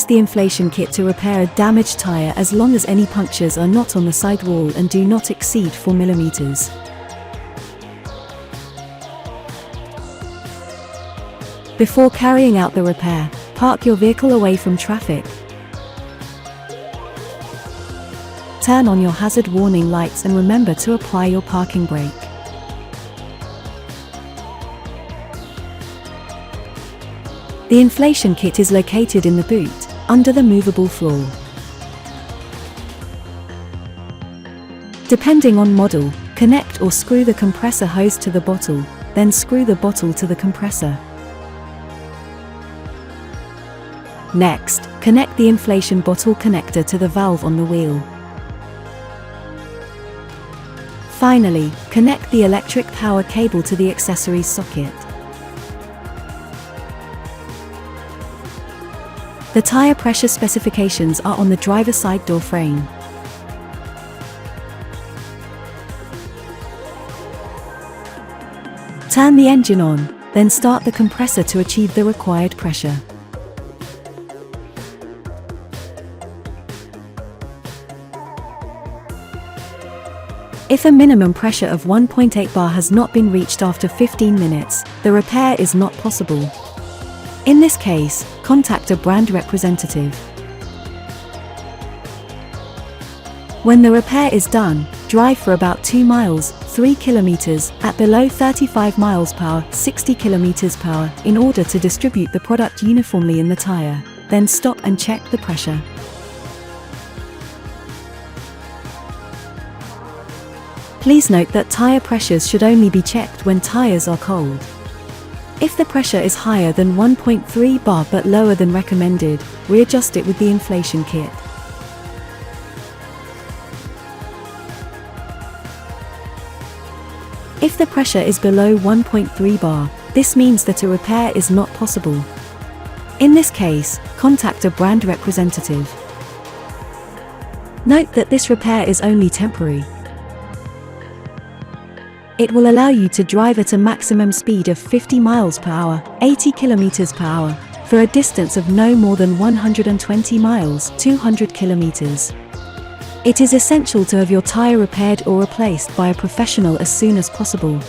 the inflation kit to repair a damaged tyre as long as any punctures are not on the sidewall and do not exceed 4 mm. Before carrying out the repair, park your vehicle away from traffic. Turn on your hazard warning lights and remember to apply your parking brake. The inflation kit is located in the boot, under the movable floor. Depending on model, connect or screw the compressor hose to the bottle, then screw the bottle to the compressor. Next, connect the inflation bottle connector to the valve on the wheel. Finally, connect the electric power cable to the accessories socket. The tire pressure specifications are on the driver's side door frame. Turn the engine on, then start the compressor to achieve the required pressure. If a minimum pressure of 1.8 bar has not been reached after 15 minutes, the repair is not possible. In this case, contact a brand representative. When the repair is done, drive for about 2 miles, 3 kilometers, at below 35 miles per hour, 60 kilometers per hour, in order to distribute the product uniformly in the tire. Then stop and check the pressure. Please note that tire pressures should only be checked when tires are cold. If the pressure is higher than 1.3 bar but lower than recommended, readjust it with the inflation kit. If the pressure is below 1.3 bar, this means that a repair is not possible. In this case, contact a brand representative. Note that this repair is only temporary. It will allow you to drive at a maximum speed of 50 miles per hour, 80 kilometers per hour, for a distance of no more than 120 miles, 200 kilometers. It is essential to have your tire repaired or replaced by a professional as soon as possible.